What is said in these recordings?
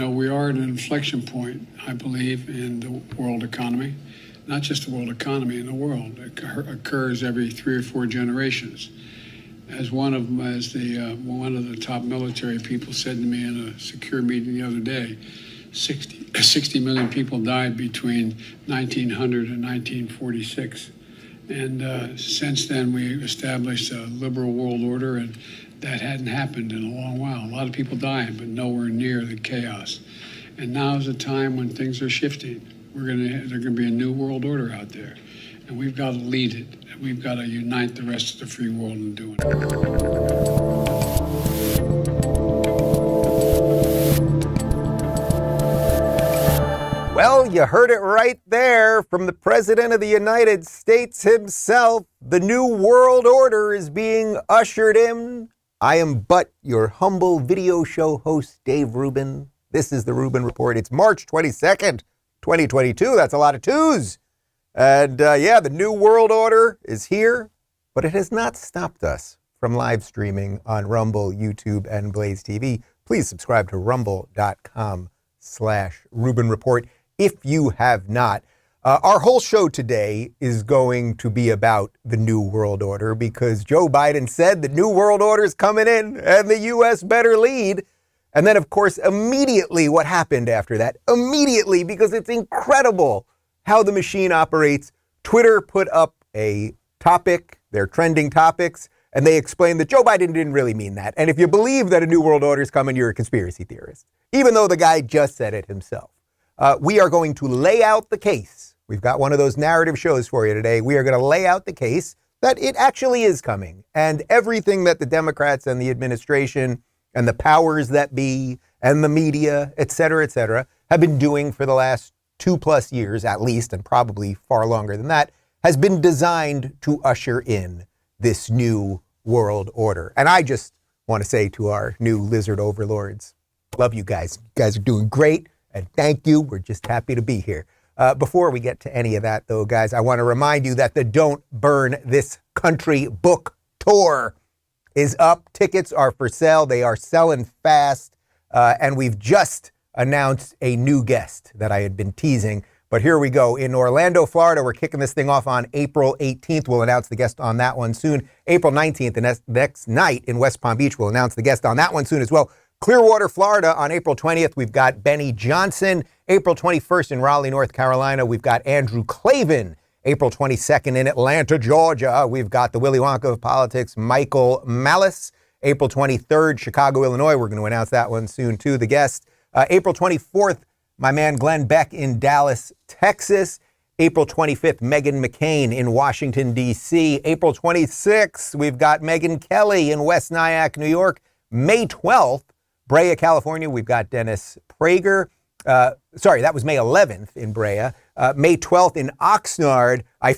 We are at an inflection point, I believe, in the world economy. Not just the world economy, in the world. It occurs every 3 or 4 generations. As one of the top military people said to me in a secure meeting the other day, 60 million people died between 1900 and 1946. And since then, we established a liberal world order, and that hadn't happened in a long while. A lot of people dying, but nowhere near the chaos. And now is a time when things are shifting. There's going to be a new world order out there, and we've got to lead it. We've got to unite the rest of the free world in doing it. Well, you heard it right there from the President of the United States himself. The new world order is being ushered in. I am but your humble video show host, Dave Rubin. This is the Rubin Report. It's March 22nd, 2022. That's a lot of twos. And the new world order is here, but it has not stopped us from live streaming on Rumble, YouTube, and BlazeTV. Please subscribe to rumble.com/Rubin Report if you have not. Our whole show today is going to be about the new world order because Joe Biden said the new world order is coming in and the U.S. better lead. And then, of course, immediately what happened after that? Immediately, because it's incredible how the machine operates. Twitter put up a topic, their trending topics, and they explained that Joe Biden didn't really mean that. And if you believe that a new world order is coming, you're a conspiracy theorist, even though the guy just said it himself. We are going to lay out the case. We've got one of those narrative shows for you today. We are going to lay out the case that it actually is coming. And everything that the Democrats and the administration and the powers that be and the media, et cetera, have been doing for the last 2+ years at least, and probably far longer than that, has been designed to usher in this new world order. And I just want to say to our new lizard overlords, love you guys. You guys are doing great, and thank you. We're just happy to be here. Before we get to any of that, though, guys, I want to remind you that the Don't Burn This Country book tour is up. Tickets are for sale. They are selling fast. And we've just announced a new guest that I had been teasing. But here we go. In Orlando, Florida, we're kicking this thing off on April 18th. We'll announce the guest on that one soon. April 19th, the next night in West Palm Beach, we'll announce the guest on that one soon as well. Clearwater, Florida, on April 20th, we've got Benny Johnson. April 21st in Raleigh, North Carolina, we've got Andrew Klavan. April 22nd in Atlanta, Georgia, we've got the Willy Wonka of politics, Michael Malice. April 23rd, Chicago, Illinois. We're going to announce that one soon, too, the guest. April 24th, my man Glenn Beck in Dallas, Texas. April 25th, Meghan McCain in Washington, D.C. April 26th, we've got Megyn Kelly in West Nyack, New York. May 12th, Brea, California, we've got Dennis Prager. That was May 11th in Brea. May 12th in Oxnard, I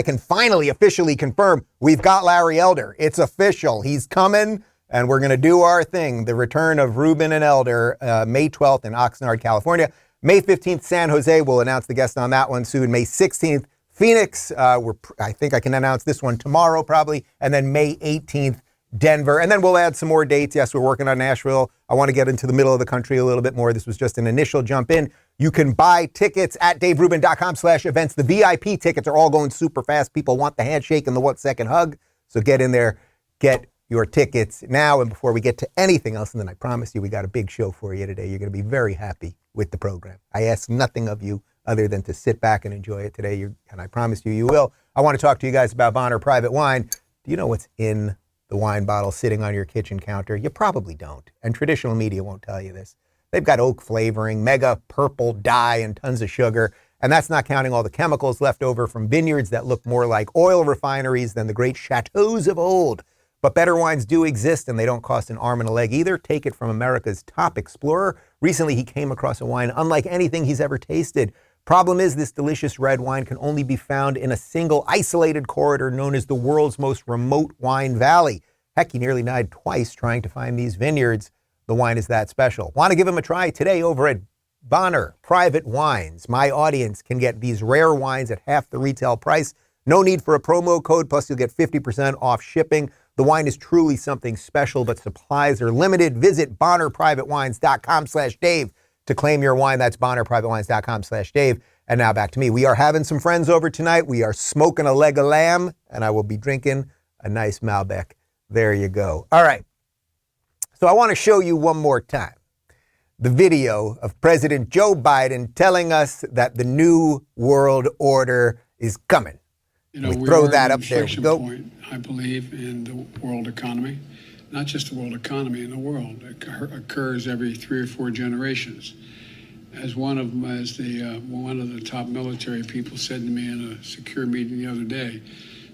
can finally officially confirm we've got Larry Elder. It's official. He's coming, and we're going to do our thing. The return of Rubin and Elder, May 12th in Oxnard, California. May 15th, San Jose. We'll announce the guest on that one soon. May 16th, Phoenix. I think I can announce this one tomorrow probably. And then May 18th, Denver. And then we'll add some more dates. Yes, we're working on Nashville. I want to get into the middle of the country a little bit more. This was just an initial jump in. You can buy tickets at daverubin.com/events. The VIP tickets are all going super fast. People want the handshake and the 1-second hug. So get in there, get your tickets now. And before we get to anything else, and then I promise you we got a big show for you today. You're going to be very happy with the program. I ask nothing of you other than to sit back and enjoy it today. And I promise you, you will. I want to talk to you guys about Bonner Private Wine. Do you know what's in the wine bottle sitting on your kitchen counter? You probably don't. And traditional media won't tell you this. They've got oak flavoring, mega purple dye, and tons of sugar. And that's not counting all the chemicals left over from vineyards that look more like oil refineries than the great chateaus of old. But better wines do exist, and they don't cost an arm and a leg either. Take it from America's top explorer. Recently, he came across a wine unlike anything he's ever tasted. Problem is, this delicious red wine can only be found in a single isolated corridor known as the world's most remote wine valley. Heck, he nearly died twice trying to find these vineyards. The wine is that special. Want to give him a try? Today over at Bonner Private Wines. My audience can get these rare wines at half the retail price. No need for a promo code, plus you'll get 50% off shipping. The wine is truly something special, but supplies are limited. Visit BonnerPrivateWines.com/Dave to claim your wine. That's BonnerPrivateWines.com/Dave. And now back to me. We are having some friends over tonight. We are smoking a leg of lamb, and I will be drinking a nice Malbec. There you go. All right. So I want to show you one more time the video of President Joe Biden telling us that the new world order is coming. You know, we throw that up there. We go. Point, I believe, in the world economy, not just the world economy, in the world. It occurs every 3 or 4 generations. As one of the top military people said to me in a secure meeting the other day,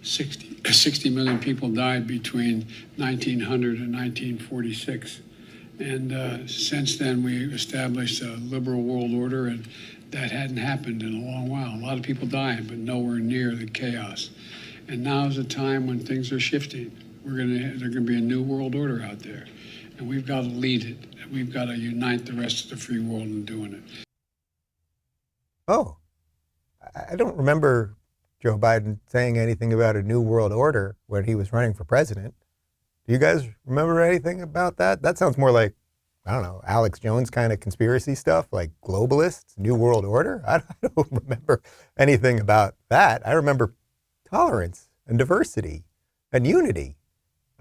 60 million people died between 1900 and 1946. And since then, we established a liberal world order, and that hadn't happened in a long while. A lot of people dying, but nowhere near the chaos. And now is a time when things are shifting. There's going to be a new world order out there, and we've got to lead it. We've got to unite the rest of the free world in doing it. Oh, I don't remember Joe Biden saying anything about a new world order when he was running for president. Do you guys remember anything about that? That sounds more like, I don't know, Alex Jones kind of conspiracy stuff, like globalists, new world order. I don't remember anything about that. I remember tolerance and diversity and unity.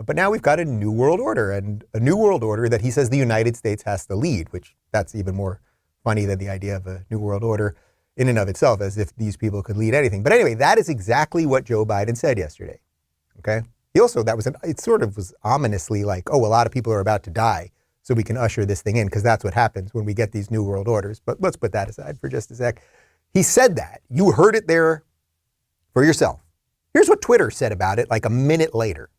But now we've got a new world order, and a new world order that he says the United States has to lead, which that's even more funny than the idea of a new world order in and of itself, as if these people could lead anything. But anyway, that is exactly what Joe Biden said yesterday. Okay. He also, it sort of was ominously like, oh, a lot of people are about to die, so we can usher this thing in, because that's what happens when we get these new world orders. But let's put that aside for just a sec. He said that. You heard it there for yourself. Here's what Twitter said about it like a minute later.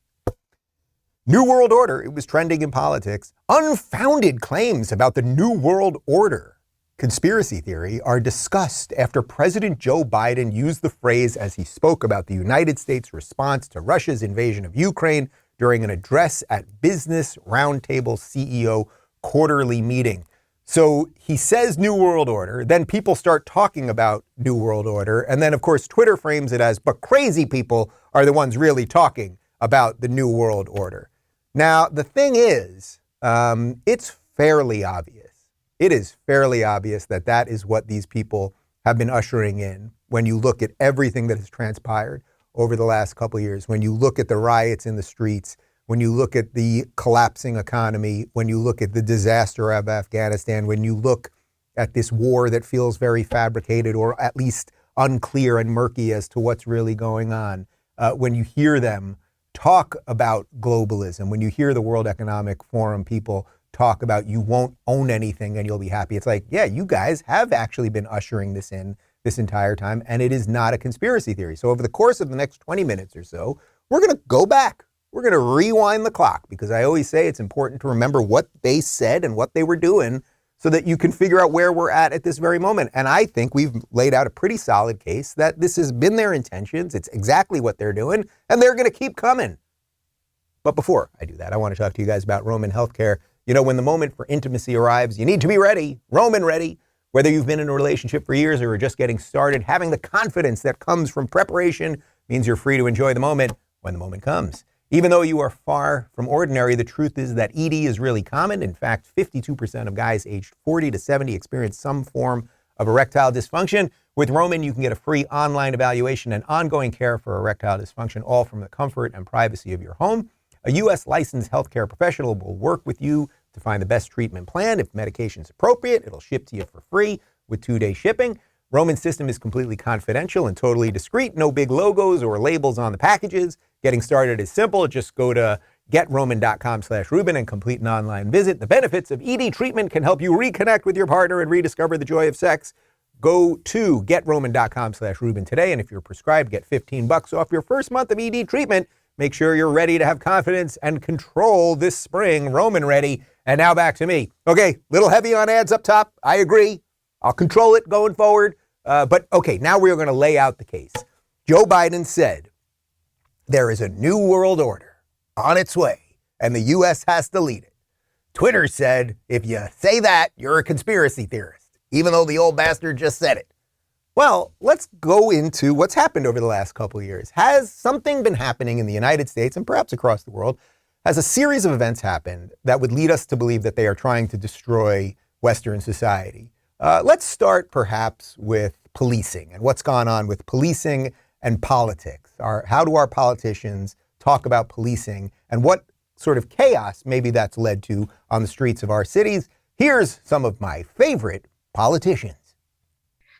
New World Order, it was trending in politics. Unfounded claims about the New World Order conspiracy theory are discussed after President Joe Biden used the phrase as he spoke about the United States' response to Russia's invasion of Ukraine during an address at Business Roundtable CEO quarterly meeting. So he says New World Order, then people start talking about New World Order, and then of course Twitter frames it as, but crazy people are the ones really talking about the New World Order. Now, the thing is, it's fairly obvious. It is fairly obvious that that is what these people have been ushering in when you look at everything that has transpired over the last couple of years, when you look at the riots in the streets, when you look at the collapsing economy, when you look at the disaster of Afghanistan, when you look at this war that feels very fabricated or at least unclear and murky as to what's really going on, when you hear them talk about globalism, when you hear the World Economic Forum people talk about you won't own anything and you'll be happy. It's like, yeah, you guys have actually been ushering this in this entire time, and it is not a conspiracy theory. So over the course of the next 20 minutes or so, we're going to go back. We're going to rewind the clock, because I always say it's important to remember what they said and what they were doing so that you can figure out where we're at this very moment. And I think we've laid out a pretty solid case that this has been their intentions. It's exactly what they're doing, and they're going to keep coming. But before I do that, I want to talk to you guys about Roman Healthcare. You know, when the moment for intimacy arrives, you need to be ready. Roman ready. Whether you've been in a relationship for years or are just getting started, having the confidence that comes from preparation means you're free to enjoy the moment when the moment comes. Even though you are far from ordinary, the truth is that ED is really common. In fact, 52% of guys aged 40 to 70 experience some form of erectile dysfunction. With Roman, you can get a free online evaluation and ongoing care for erectile dysfunction, all from the comfort and privacy of your home. A U.S. licensed healthcare professional will work with you to find the best treatment plan. If medication is appropriate, it'll ship to you for free with 2-day shipping. Roman's system is completely confidential and totally discreet. No big logos or labels on the packages. Getting started is simple. Just go to GetRoman.com/Rubin and complete an online visit. The benefits of ED treatment can help you reconnect with your partner and rediscover the joy of sex. Go to GetRoman.com/Rubin today, and if you're prescribed, get $15 off your first month of ED treatment. Make sure you're ready to have confidence and control this spring. Roman ready. And now back to me. Okay, little heavy on ads up top. I agree. I'll control it going forward. But okay, now we're going to lay out the case. Joe Biden said there is a new world order on its way, and the U.S. has to lead it. Twitter said, if you say that, you're a conspiracy theorist, even though the old bastard just said it. Well, let's go into what's happened over the last couple of years. Has something been happening in the United States and perhaps across the world? Has a series of events happened that would lead us to believe that they are trying to destroy Western society? Let's start perhaps with policing and what's gone on with policing and politics. How do our politicians talk about policing and what sort of chaos maybe that's led to on the streets of our cities? Here's some of my favorite politicians.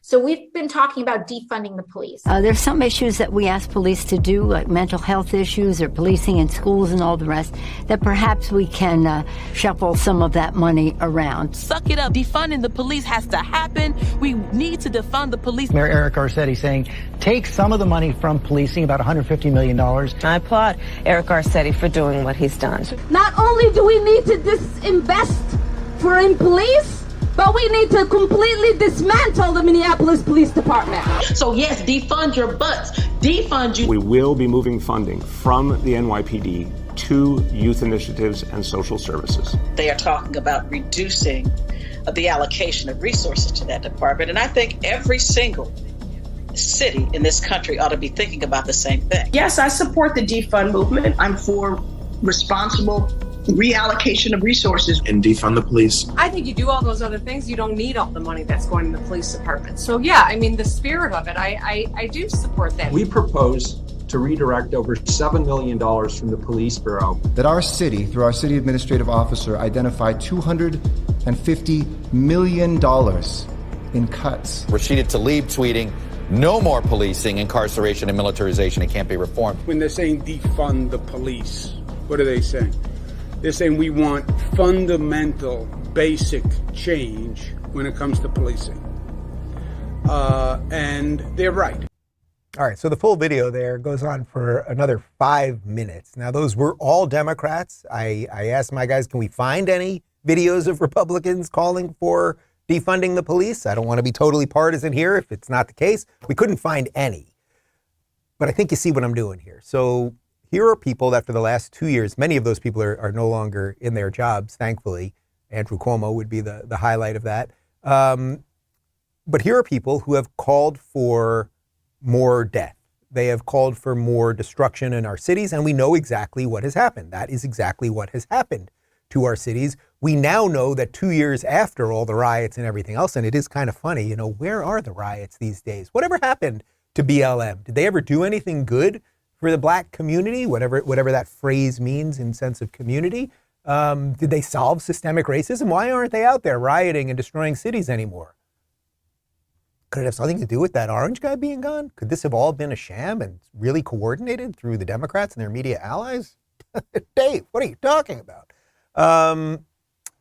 So we've been talking about defunding the police. There's some issues that we ask police to do, like mental health issues or policing in schools and all the rest, that perhaps we can shuffle some of that money around. Suck it up. Defunding the police has to happen. We need to defund the police. Mayor Eric Garcetti saying, take some of the money from policing, about $150 million. I applaud Eric Garcetti for doing what he's done. Not only do we need to disinvest in police, but we need to completely dismantle the Minneapolis Police Department. So yes, defund your butts. Defund you. We will be moving funding from the NYPD to youth initiatives and social services. They are talking about reducing the allocation of resources to that department. And I think every single city in this country ought to be thinking about the same thing. Yes, I support the defund movement. I'm for responsible reallocation of resources. And defund the police. I think you do all those other things, you don't need all the money that's going to the police department. So yeah, I mean, the spirit of it, I do support that. We propose to redirect over $7 million from the police bureau. That our city, through our city administrative officer, identified $250 million in cuts. Rashida Tlaib tweeting, no more policing, incarceration, and militarization. It can't be reformed. When they're saying defund the police, what are they saying? They're saying we want fundamental, basic change when it comes to policing. And they're right. All right, so the full video there goes on for another 5 minutes. Now, those were all Democrats. I asked my guys, can we find any videos of Republicans calling for defunding the police? I don't want to be totally partisan here if it's not the case. We couldn't find any. But I think you see what I'm doing here. So here are people that for the last 2 years, many of those people are no longer in their jobs, thankfully. Andrew Cuomo would be the highlight of that. But here are people who have called for more death. They have called for more destruction in our cities, and we know exactly what has happened. That is exactly what has happened to our cities. We now know that 2 years after all the riots and everything else, and it is kind of funny, where are the riots these days? Whatever happened to BLM? Did they ever do anything good for the black community, whatever that phrase means in sense of community? Did they solve systemic racism? Why aren't they out there rioting and destroying cities anymore? Could it have something to do with that orange guy being gone? Could this have all been a sham and really coordinated through the Democrats and their media allies? Dave, what are you talking about?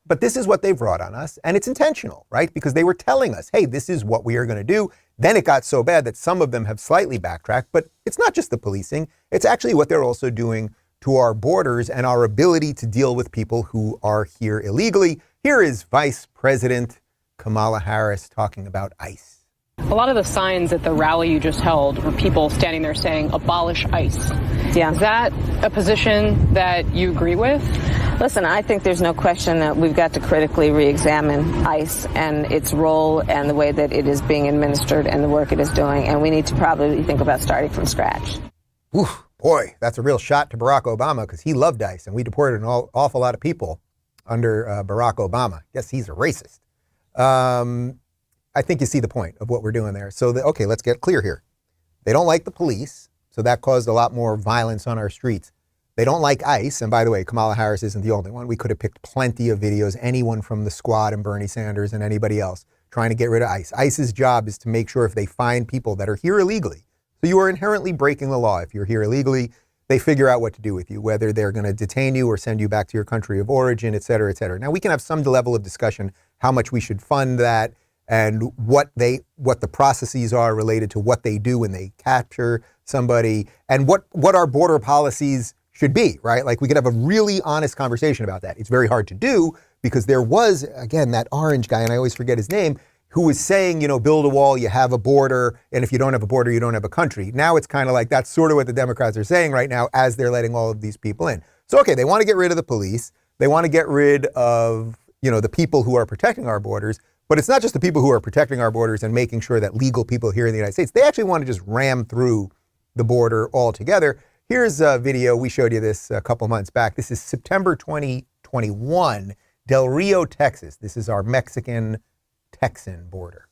But this is what they've brought on us, and it's intentional, right? Because they were telling us, hey, this is what we are going to do. Then it got so bad that some of them have slightly backtracked, but it's not just the policing. It's actually what they're also doing to our borders and our ability to deal with people who are here illegally. Here is Vice President Kamala Harris talking about ICE. A lot of the signs at the rally you just held were people standing there saying, abolish ICE. Yeah. Is that a position that you agree with? Listen, I think there's no question that we've got to critically re-examine ICE and its role and the way that it is being administered and the work it is doing. And we need to probably think about starting from scratch. Oof, boy, that's a real shot to Barack Obama because he loved ICE and we deported an awful lot of people under Barack Obama. Yes, he's a racist. I think you see the point of what we're doing there. So, okay, let's get clear here. They don't like the police, so that caused a lot more violence on our streets. They don't like ICE, and by the way, Kamala Harris isn't the only one. We could have picked plenty of videos, anyone from the squad and Bernie Sanders and anybody else trying to get rid of ICE. ICE's job is to make sure if they find people that are here illegally, so you are inherently breaking the law. If you're here illegally, they figure out what to do with you, whether they're going to detain you or send you back to your country of origin, et cetera, et cetera. Now, we can have some level of discussion how much we should fund that and what the processes are related to what they do when they capture somebody and what our border policies should be, right? Like we could have a really honest conversation about that. It's very hard to do because there was, again, that orange guy, and I always forget his name, who was saying, build a wall, you have a border, and if you don't have a border, you don't have a country. Now it's kind of like that's sort of what the Democrats are saying right now as they're letting all of these people in. So, okay, they want to get rid of the police. They want to get rid of, the people who are protecting our borders. But it's not just the people who are protecting our borders and making sure that legal people here in the United States, they actually want to just ram through the border altogether. Here's a video. We showed you this a couple months back. This is September 2021, Del Rio, Texas. This is our Mexican-Texan border.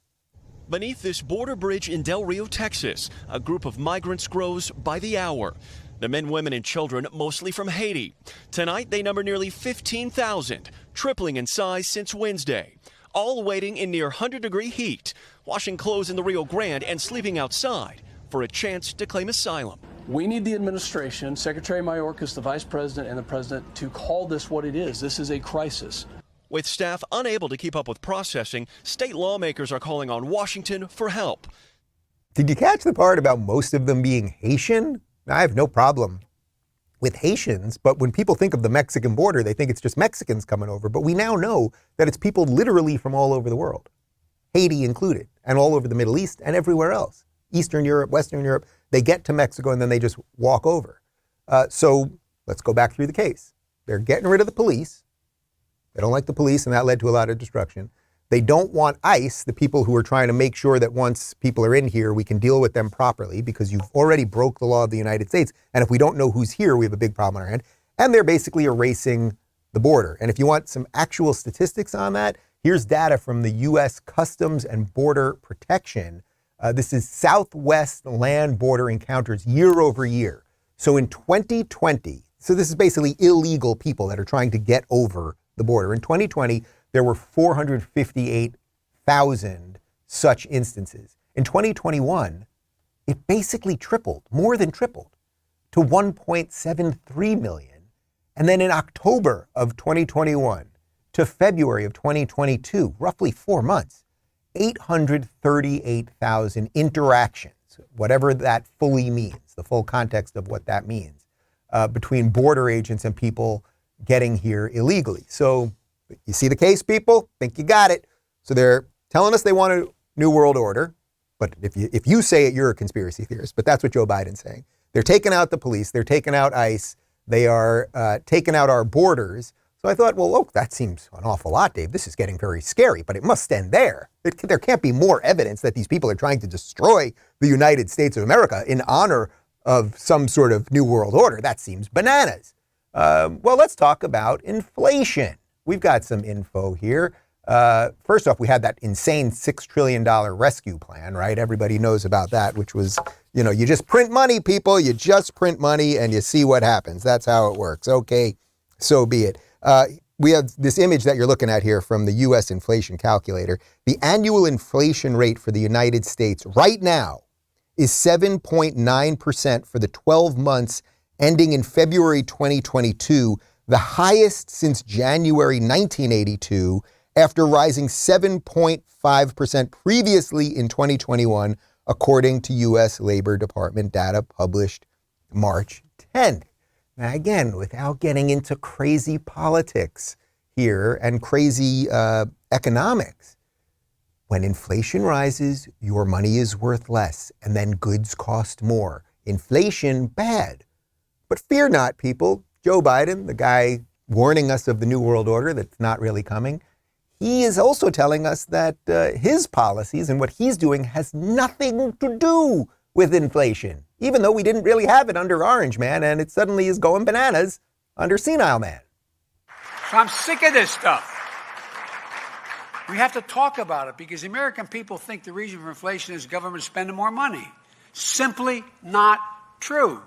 Beneath this border bridge in Del Rio, Texas, a group of migrants grows by the hour. The men, women, and children, mostly from Haiti. Tonight, they number nearly 15,000, tripling in size since Wednesday. All waiting in near 100-degree heat, washing clothes in the Rio Grande and sleeping outside for a chance to claim asylum. We need the administration, Secretary Mayorkas, the vice president, and the president to call this what it is. This is a crisis. With staff unable to keep up with processing, state lawmakers are calling on Washington for help. Did you catch the part about most of them being Haitian? I have no problem with Haitians, but when people think of the Mexican border, they think it's just Mexicans coming over. But we now know that it's people literally from all over the world, Haiti included, and all over the Middle East and everywhere else. Eastern Europe, Western Europe, they get to Mexico and then they just walk over. So let's go back through the case. They're getting rid of the police. They don't like the police, and that led to a lot of destruction. They don't want ICE, the people who are trying to make sure that once people are in here, we can deal with them properly, because you've already broke the law of the United States. And if we don't know who's here, we have a big problem on our hand. And they're basically erasing the border. And if you want some actual statistics on that, here's data from the U.S. Customs and Border Protection. This is Southwest land border encounters year over year. So in 2020, so this is basically illegal people that are trying to get over the border. In 2020, there were 458,000 such instances. In 2021, it basically tripled, more than tripled, to 1.73 million. And then in October of 2021 to February of 2022, roughly 4 months, 838,000 interactions, whatever that fully means, the full context of what that means, between border agents and people getting here illegally. So you see the case, people? Think you got it. So they're telling us they want a new world order. But if you say it, you're a conspiracy theorist. But that's what Joe Biden's saying. They're taking out the police. They're taking out ICE. They are taking out our borders. So I thought, well, look, that seems an awful lot, Dave. This is getting very scary, but it must end there. There can't be more evidence that these people are trying to destroy the United States of America in honor of some sort of new world order. That seems bananas. Well, let's talk about inflation. We've got some info here. First off, we had that insane $6 trillion rescue plan, right? Everybody knows about that, which was, you just print money, people. You just print money and you see what happens. That's how it works. Okay, so be it. We have this image that you're looking at here from the U.S. inflation calculator. The annual inflation rate for the United States right now is 7.9% for the 12 months ending in February 2022, the highest since January 1982, after rising 7.5% previously in 2021, according to U.S. Labor Department data published March 10th. Now, again, without getting into crazy politics here and crazy economics, when inflation rises, your money is worth less, and then goods cost more. Inflation, bad. But fear not, people. Joe Biden, the guy warning us of the New World Order that's not really coming, he is also telling us that his policies and what he's doing has nothing to do with inflation, even though we didn't really have it under Orange Man, and it suddenly is going bananas under Senile Man. So I'm sick of this stuff. We have to talk about it because the American people think the reason for inflation is government spending more money. Simply not true.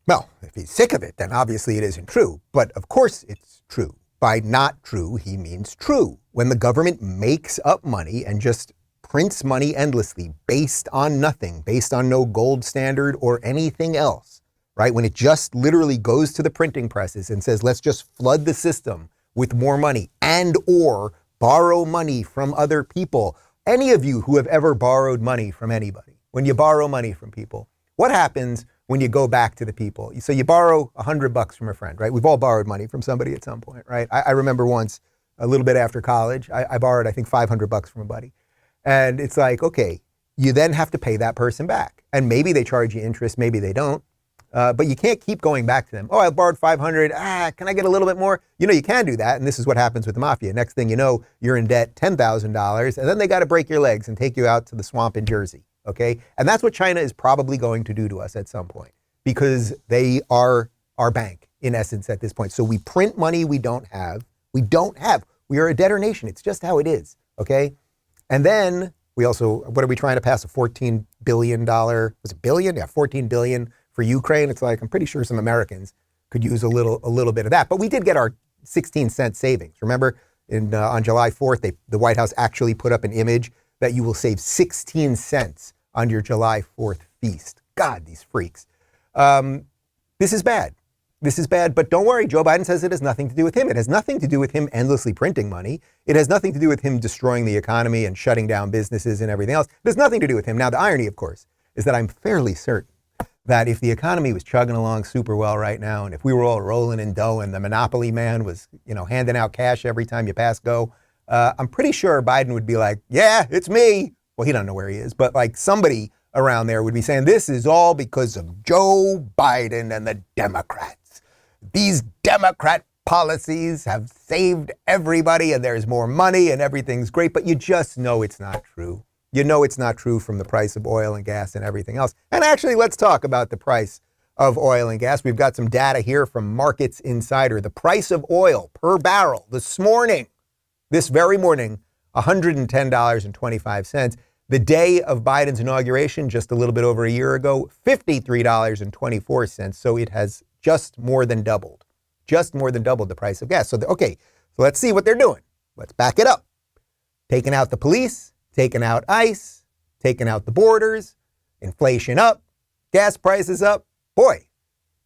Well, if he's sick of it, then obviously it isn't true. But of course it's true. By not true, he means true. When the government makes up money and just prints money endlessly based on nothing, based on no gold standard or anything else, right? When it just literally goes to the printing presses and says, let's just flood the system with more money and or borrow money from other people. Any of you who have ever borrowed money from anybody, when you borrow money from people, what happens when you go back to the people? So you borrow $100 from a friend, right? We've all borrowed money from somebody at some point, right? I remember once, a little bit after college, I borrowed, I think, $500 from a buddy. And it's like, okay, you then have to pay that person back. And maybe they charge you interest, maybe they don't. But you can't keep going back to them. Oh, I borrowed $500. Can I get a little bit more? You know, you can do that. And this is what happens with the mafia. Next thing you know, you're in debt $10,000. And then they got to break your legs and take you out to the swamp in Jersey. Okay. And that's what China is probably going to do to us at some point, because they are our bank in essence at this point. So we print money we don't have. We are a debtor nation. It's just how it is. Okay. And then we also, what are we trying to pass? A $14 billion, was it billion? Yeah, $14 billion for Ukraine. It's like, I'm pretty sure some Americans could use a little bit of that. But we did get our 16-cent savings. Remember, on July 4th, the White House actually put up an image that you will save 16 cents on your July 4th feast. God, these freaks. This is bad. This is bad, but don't worry. Joe Biden says it has nothing to do with him. It has nothing to do with him endlessly printing money. It has nothing to do with him destroying the economy and shutting down businesses and everything else. It has nothing to do with him. Now, the irony, of course, is that I'm fairly certain that if the economy was chugging along super well right now, and if we were all rolling in dough and the monopoly man was, handing out cash every time you pass go, I'm pretty sure Biden would be like, yeah, it's me. Well, he doesn't know where he is, but like somebody around there would be saying, this is all because of Joe Biden and the Democrats. These Democrat policies have saved everybody and there's more money and everything's great, but you just know it's not true. You know it's not true from the price of oil and gas and everything else. And actually, let's talk about the price of oil and gas. We've got some data here from Markets Insider. The price of oil per barrel this very morning, $110.25. The day of Biden's inauguration, just a little bit over a year ago, $53.24. So it has just more than doubled the price of gas. So let's see what they're doing. Let's back it up. Taking out the police, taking out ICE, taking out the borders, inflation up, gas prices up. Boy,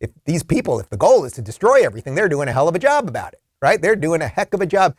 if the goal is to destroy everything, they're doing a hell of a job about it, right? They're doing a heck of a job.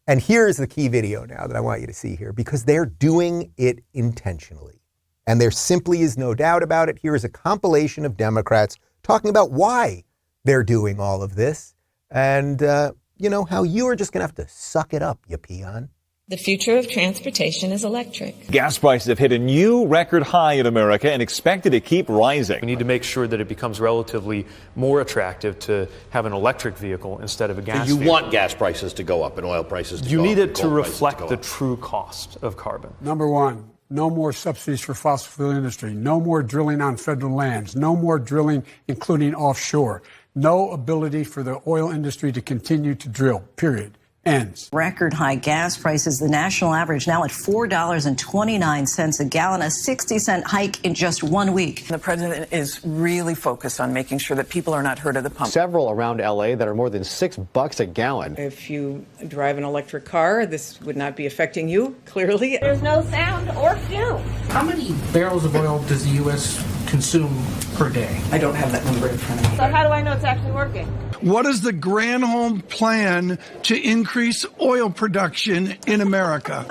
And here's the key video now that I want you to see here, because they're doing it intentionally. And there simply is no doubt about it. Here is a compilation of Democrats talking about why they're doing all of this. And, how you are just going to have to suck it up, you peon. The future of transportation is electric. Gas prices have hit a new record high in America and expected to keep rising. We need to make sure that it becomes relatively more attractive to have an electric vehicle instead of a gas vehicle. You want gas prices to go up and oil prices to go up. You need it to reflect the true cost of carbon. Number one, no more subsidies for fossil fuel industry. No more drilling on federal lands. No more drilling, including offshore. No ability for the oil industry to continue to drill, period. Ends. Record high gas prices, the national average now at $4.29 a gallon, a 60-cent hike in just 1 week. The president is really focused on making sure that people are not hurt at the pump. Several around L.A. that are more than $6 a gallon. If you drive an electric car, this would not be affecting you, clearly. There's no sound or fume. How many barrels of oil does the U.S. consume per day? I don't have that number in front of me. So how do I know it's actually working? What is the Granholm plan to increase oil production in America?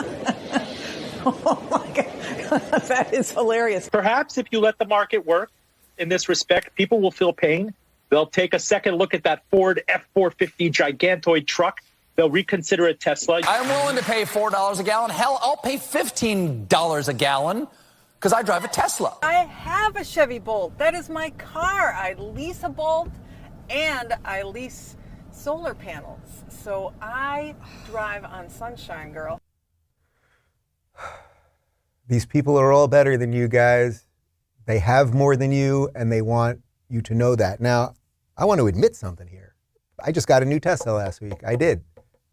Oh my God, that is hilarious. Perhaps if you let the market work in this respect, people will feel pain. They'll take a second look at that Ford F-450 gigantoid truck. They'll reconsider a Tesla. I'm willing to pay $4 a gallon. Hell, I'll pay $15 a gallon because I drive a Tesla. I have a Chevy Bolt. That is my car. I lease a Bolt and I lease solar panels. So I drive on sunshine, girl. These people are all better than you guys. They have more than you, and they want you to know that. Now, I want to admit something here. I just got a new Tesla last week. I did.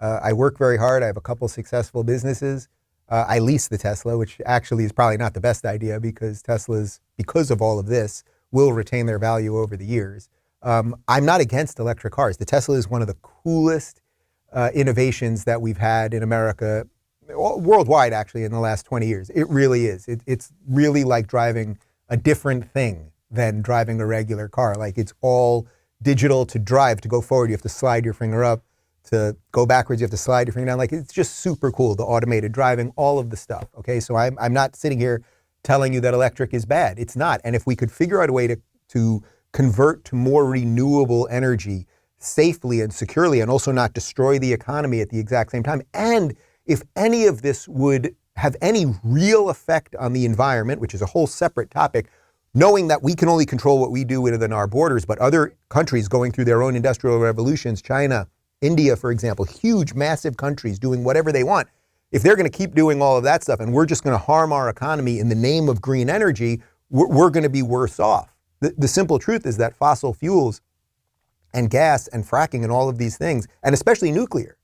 I work very hard. I have a couple successful businesses. I lease the Tesla, which actually is probably not the best idea because Teslas, because of all of this, will retain their value over the years. I'm not against electric cars. The Tesla is one of the coolest innovations that we've had in America, worldwide actually, in the last 20 years. It really is. It's really like driving a different thing than driving a regular car. Like it's all digital. To drive, to go forward, you have to slide your finger up. To go backwards, you have to slide your finger down. Like it's just super cool, the automated driving, all of the stuff. Okay, so I'm not sitting here telling you that electric is bad. It's not. And if we could figure out a way to convert to more renewable energy safely and securely and also not destroy the economy at the exact same time, and if any of this would have any real effect on the environment, which is a whole separate topic, knowing that we can only control what we do within our borders, but other countries going through their own industrial revolutions, China, India, for example, huge, massive countries doing whatever they want. If they're going to keep doing all of that stuff and we're just going to harm our economy in the name of green energy, we're going to be worse off. The simple truth is that fossil fuels and gas and fracking and all of these things, and especially nuclear,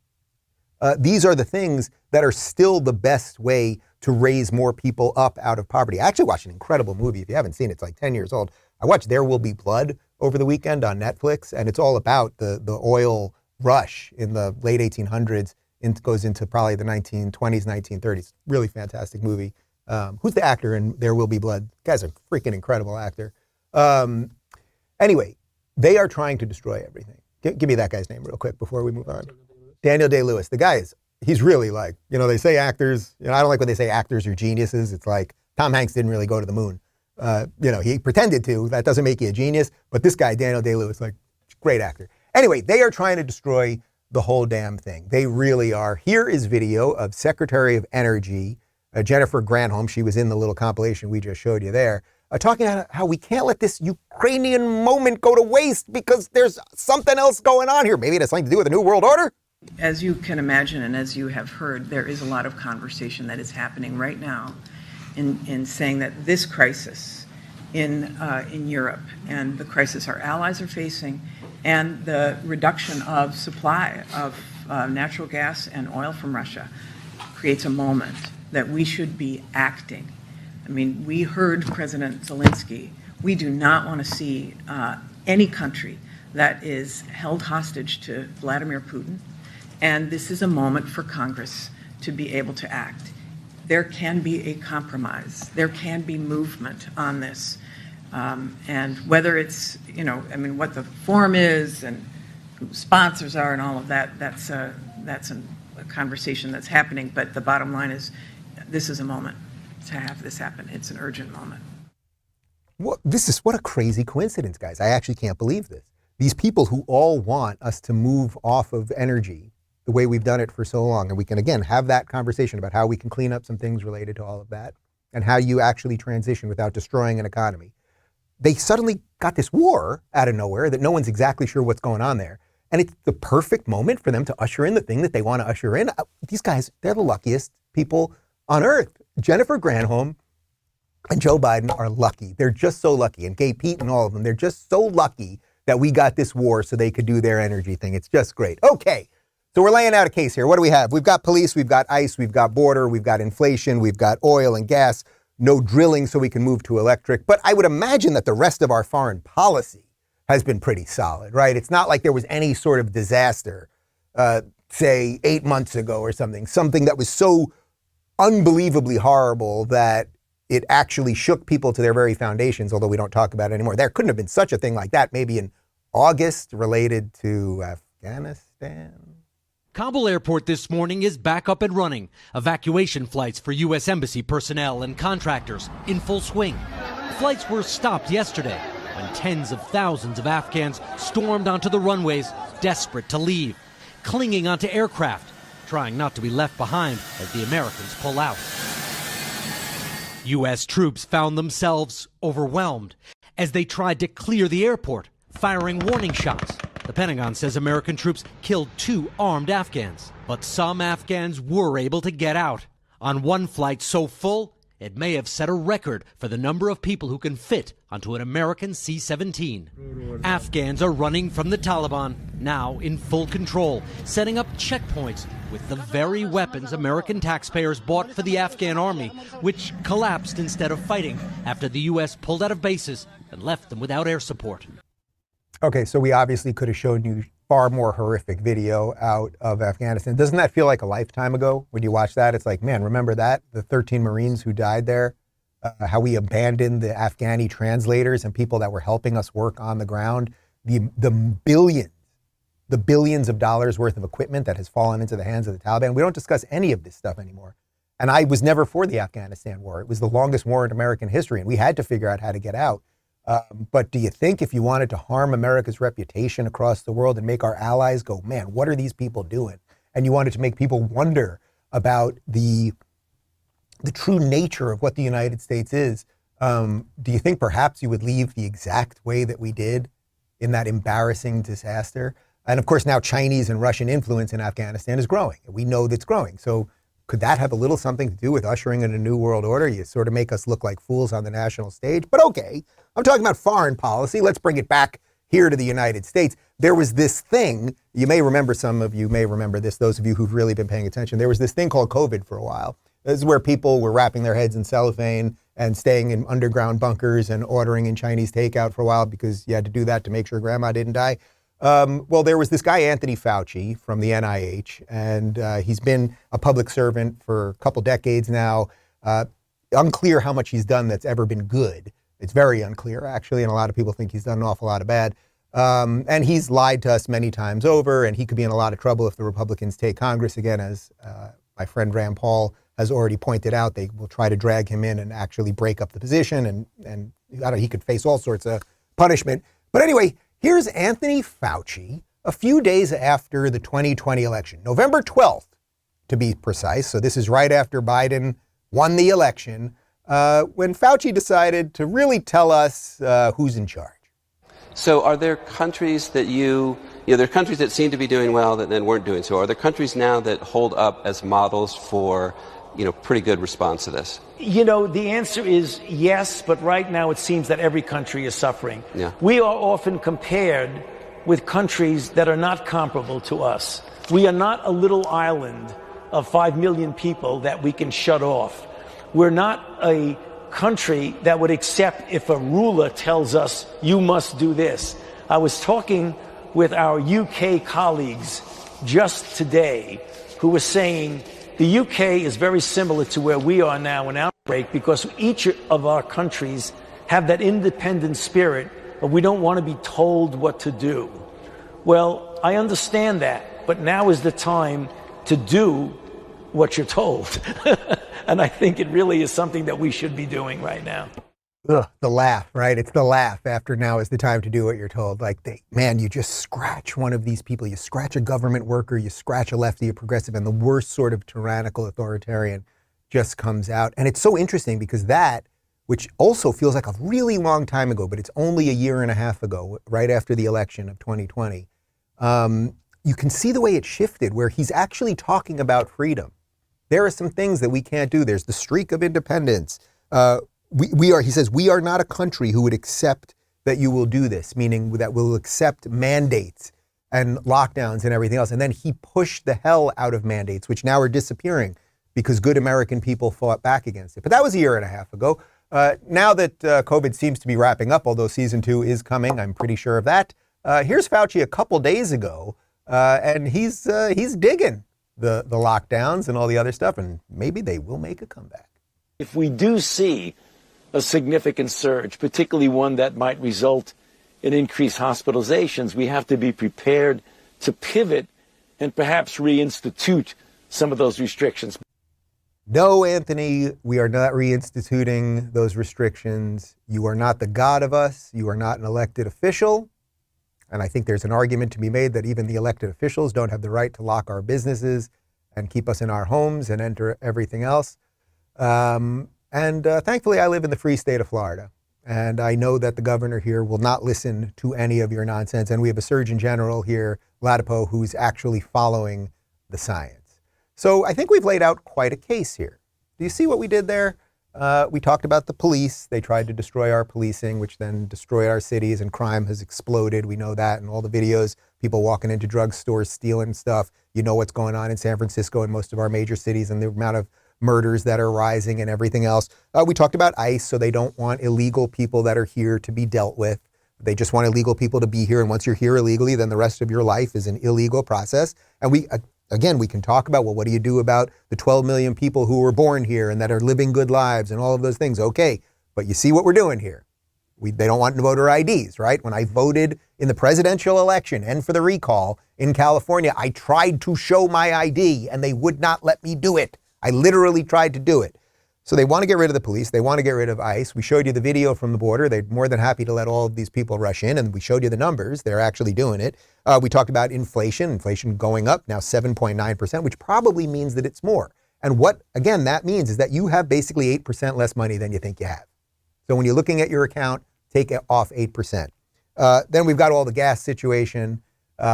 these are the things that are still the best way to raise more people up out of poverty. I actually watched an incredible movie. If you haven't seen it, it's like 10 years old. I watched There Will Be Blood over the weekend on Netflix, and it's all about the oil rush in the late 1800s. It goes into probably the 1920s, 1930s. Really fantastic movie. Who's the actor in There Will Be Blood? The guy's a freaking incredible actor. Anyway, they are trying to destroy everything. Give me that guy's name real quick before we move on. Daniel Day-Lewis. The guy he's really like, they say actors, I don't like when they say actors are geniuses. It's like Tom Hanks didn't really go to the moon. He pretended to. That doesn't make you a genius. But this guy, Daniel Day-Lewis, like, great actor. Anyway, they are trying to destroy the whole damn thing. They really are. Here is video of Secretary of Energy, Jennifer Granholm. She was in the little compilation we just showed you there, talking about how we can't let this Ukrainian moment go to waste because there's something else going on here. Maybe it has something to do with the New World Order. As you can imagine, and as you have heard, there is a lot of conversation that is happening right now in saying that this crisis in Europe and the crisis our allies are facing and the reduction of supply of natural gas and oil from Russia creates a moment that we should be acting. I mean, we heard President Zelensky. We do not want to see any country that is held hostage to Vladimir Putin. And this is a moment for Congress to be able to act. There can be a compromise. There can be movement on this. And whether it's, what the form is and who sponsors are and all of that, that's a conversation that's happening. But the bottom line is this is a moment to have this happen. It's an urgent moment. What a crazy coincidence, guys. I actually can't believe this. These people who all want us to move off of energy the way we've done it for so long. And we can, again, have that conversation about how we can clean up some things related to all of that and how you actually transition without destroying an economy. They suddenly got this war out of nowhere that no one's exactly sure what's going on there. And it's the perfect moment for them to usher in the thing that they want to usher in. These guys, they're the luckiest people on earth. Jennifer Granholm and Joe Biden are lucky. They're just so lucky. And Gay Pete and all of them, they're just so lucky that we got this war so they could do their energy thing. It's just great. Okay. So we're laying out a case here. What do we have? We've got police, we've got ICE, we've got border, we've got inflation, we've got oil and gas, no drilling so we can move to electric. But I would imagine that the rest of our foreign policy has been pretty solid, right? It's not like there was any sort of disaster, say 8 months ago or something that was so unbelievably horrible that it actually shook people to their very foundations, although we don't talk about it anymore. There couldn't have been such a thing like that maybe in August related to Afghanistan. Kabul airport this morning is back up and running. Evacuation flights for U.S. Embassy personnel and contractors in full swing. Flights were stopped yesterday when tens of thousands of Afghans stormed onto the runways, desperate to leave, clinging onto aircraft, trying not to be left behind as the Americans pull out. U.S. troops found themselves overwhelmed as they tried to clear the airport, firing warning shots. The Pentagon says American troops killed 2 armed Afghans, but some Afghans were able to get out. On one flight so full, it may have set a record for the number of people who can fit onto an American C-17. Afghans are running from the Taliban, now in full control, setting up checkpoints with the very weapons American taxpayers bought for the Afghan army, which collapsed instead of fighting after the U.S. pulled out of bases and left them without air support. Okay, so we obviously could have shown you far more horrific video out of Afghanistan. Doesn't that feel like a lifetime ago when you watch that? It's like, man, remember that? The 13 Marines who died there? How we abandoned the Afghani translators and people that were helping us work on the ground? The billions of dollars worth of equipment that has fallen into the hands of the Taliban. We don't discuss any of this stuff anymore. And I was never for the Afghanistan war. It was the longest war in American history, and we had to figure out how to get out. But do you think if you wanted to harm America's reputation across the world and make our allies go, man, what are these people doing? And you wanted to make people wonder about the true nature of what the United States is, Do you think perhaps you would leave the exact way that we did in that embarrassing disaster? And of course, now Chinese and Russian influence in Afghanistan is growing. We know that's growing. So could that have a little something to do with ushering in a new world order? You sort of make us look like fools on the national stage. But okay, I'm talking about foreign policy. Let's bring it back here to the United States. There was this thing, you may remember, some of you may remember this, those of you who've really been paying attention. There was this thing called COVID for a while. This is where people were wrapping their heads in cellophane and staying in underground bunkers and ordering in Chinese takeout for a while because you had to do that to make sure grandma didn't die. Well, there was this guy, Anthony Fauci from the NIH, and he's been a public servant for a couple decades now. Unclear how much he's done that's ever been good. It's very unclear, actually, and a lot of people think he's done an awful lot of bad. And he's lied to us many times over, and he could be in a lot of trouble if the Republicans take Congress again, as my friend Rand Paul has already pointed out. They will try to drag him in and actually break up the position, and I don't know, he could face all sorts of punishment. But anyway, here's Anthony Fauci a few days after the 2020 election, November 12th, to be precise. So this is right after Biden won the election, when Fauci decided to really tell us who's in charge. So are there countries that there are countries that seem to be doing well that then weren't doing so? Are there countries now that hold up as models for, pretty good response to this? The answer is yes, but right now it seems that every country is suffering. Yeah. We are often compared with countries that are not comparable to us. We are not a little island of 5 million people that we can shut off. We're not a country that would accept if a ruler tells us, you must do this. I was talking with our UK colleagues just today who were saying the UK is very similar to where we are now in outbreak because each of our countries have that independent spirit of we don't want to be told what to do. Well, I understand that, but now is the time to do what you're told. And I think it really is something that we should be doing right now. Ugh, the laugh, right? It's the laugh after now is the time to do what you're told. Like, you just scratch one of these people. You scratch a government worker, you scratch a lefty, a progressive, and the worst sort of tyrannical authoritarian just comes out. And it's so interesting because that, which also feels like a really long time ago, but it's only a year and a half ago, right after the election of 2020, you can see the way it shifted where he's actually talking about freedom. There are some things that we can't do. There's the streak of independence. He says, we are not a country who would accept that you will do this, meaning that we'll accept mandates and lockdowns and everything else. And then he pushed the hell out of mandates, which now are disappearing because good American people fought back against it. But that was a year and a half ago. Now that COVID seems to be wrapping up, although season 2 is coming, I'm pretty sure of that. Here's Fauci a couple days ago, and he's digging the lockdowns and all the other stuff, and maybe they will make a comeback. If we do see a significant surge, particularly one that might result in increased hospitalizations, we have to be prepared to pivot and perhaps reinstitute some of those restrictions. No, Anthony, we are not reinstituting those restrictions. You are not the God of us. You are not an elected official. And I think there's an argument to be made that even the elected officials don't have the right to lock our businesses and keep us in our homes and enter everything else. Thankfully, I live in the free state of Florida. And I know that the governor here will not listen to any of your nonsense. And we have a Surgeon General here, Latipo, who's actually following the science. So I think we've laid out quite a case here. Do you see what we did there? We talked about the police. They tried to destroy our policing, which then destroyed our cities, and crime has exploded. We know that in all the videos, people walking into drugstores, stealing stuff. You know what's going on in San Francisco and most of our major cities and the amount of murders that are rising and everything else. We talked about ICE, so they don't want illegal people that are here to be dealt with. They just want illegal people to be here. And once you're here illegally, then the rest of your life is an illegal process. And we can talk about, well, what do you do about the 12 million people who were born here and that are living good lives and all of those things? Okay, but you see what we're doing here. They don't want voter IDs, right? When I voted in the presidential election and for the recall in California, I tried to show my ID and they would not let me do it. I literally tried to do it. So they want to get rid of the police. They want to get rid of ICE. We showed you the video from the border. They're more than happy to let all of these people rush in, and we showed you the numbers. They're actually doing it. We talked about inflation going up, now 7.9%, which probably means that it's more. And what, again, that means is that you have basically 8% less money than you think you have. So when you're looking at your account, take off 8%. Then we've got all the gas situation,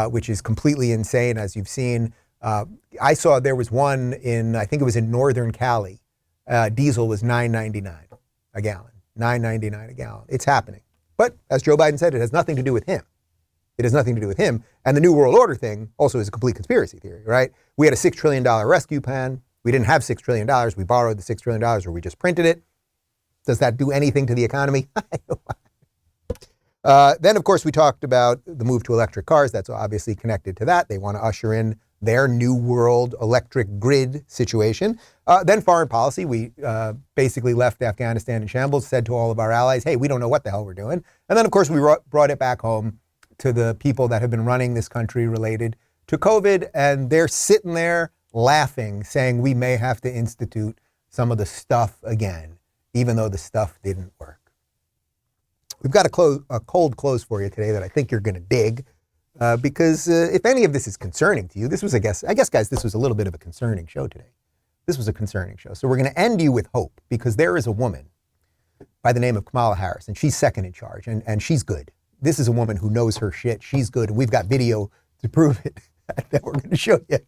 which is completely insane, as you've seen. I saw there was one in, I think it was in northern Cali. Diesel was $9.99 a gallon. $9.99 a gallon. It's happening. But as Joe Biden said, it has nothing to do with him. It has nothing to do with him. And the New World Order thing also is a complete conspiracy theory, right? We had a $6 trillion rescue plan. We didn't have $6 trillion. We borrowed the $6 trillion or we just printed it. Does that do anything to the economy? Then, of course, we talked about the move to electric cars. That's obviously connected to that. They want to usher in their new world electric grid situation. Then foreign policy. We basically left Afghanistan in shambles, said to all of our allies, hey, we don't know what the hell we're doing. And then, of course, we brought it back home to the people that have been running this country related to COVID. And they're sitting there laughing, saying we may have to institute some of the stuff again, even though the stuff didn't work. We've got a cold close for you today that I think you're going to dig, because if any of this is concerning to you, this was, I guess, guys, this was a little bit of a concerning show today. This was a concerning show. So we're going to end you with hope, because there is a woman by the name of Kamala Harris, and she's second in charge, and she's good. This is a woman who knows her shit. She's good, and we've got video to prove it that we're going to show you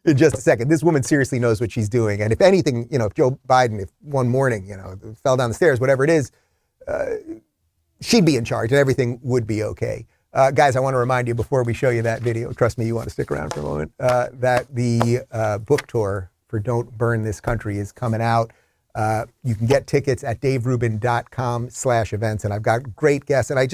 in just a second. This woman seriously knows what she's doing, and if anything, if Joe Biden, if one morning, fell down the stairs, whatever it is, she'd be in charge and everything would be okay. Guys, I want to remind you before we show you that video, trust me, you want to stick around for a moment, that the book tour for Don't Burn This Country is coming out. You can get tickets at daverubin.com/events. And I've got great guests. And I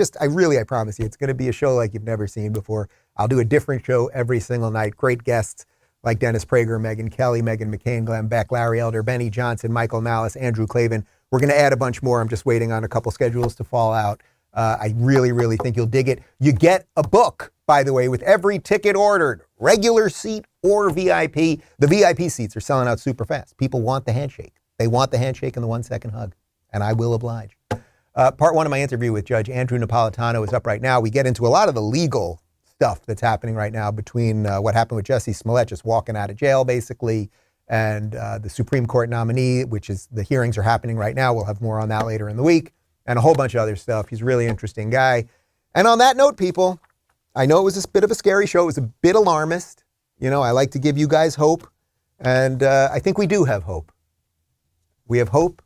promise you, it's going to be a show like you've never seen before. I'll do a different show every single night. Great guests like Dennis Prager, Megyn Kelly, Meghan McCain, Glenn Beck, Larry Elder, Benny Johnson, Michael Malice, Andrew Clavin. We're going to add a bunch more. I'm just waiting on a couple schedules to fall out. I really, really think you'll dig it. You get a book, by the way, with every ticket ordered, regular seat or VIP. The VIP seats are selling out super fast. People want the handshake. They want the handshake and the 1-second hug, and I will oblige. Part one of my interview with Judge Andrew Napolitano is up right now. We get into a lot of the legal stuff that's happening right now between what happened with Jussie Smollett just walking out of jail, basically, and the Supreme Court nominee, which is the hearings are happening right now. We'll have more on that later in the week, and a whole bunch of other stuff. He's a really interesting guy. And on that note, people, I know it was a bit of a scary show. It was a bit alarmist. I like to give you guys hope, and I think we do have hope. We have hope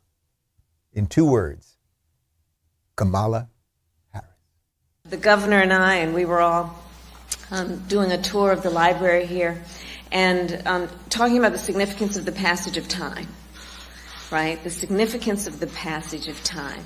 in 2 words: Kamala Harris. The governor and I, and we were all doing a tour of the library here, and talking about the significance of the passage of time, right? The significance of the passage of time.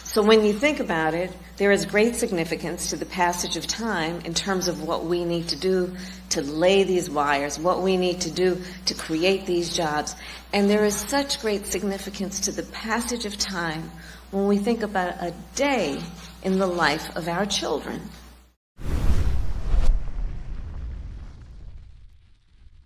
So when you think about it, there is great significance to the passage of time in terms of what we need to do to lay these wires, what we need to do to create these jobs. And there is such great significance to the passage of time when we think about a day in the life of our children.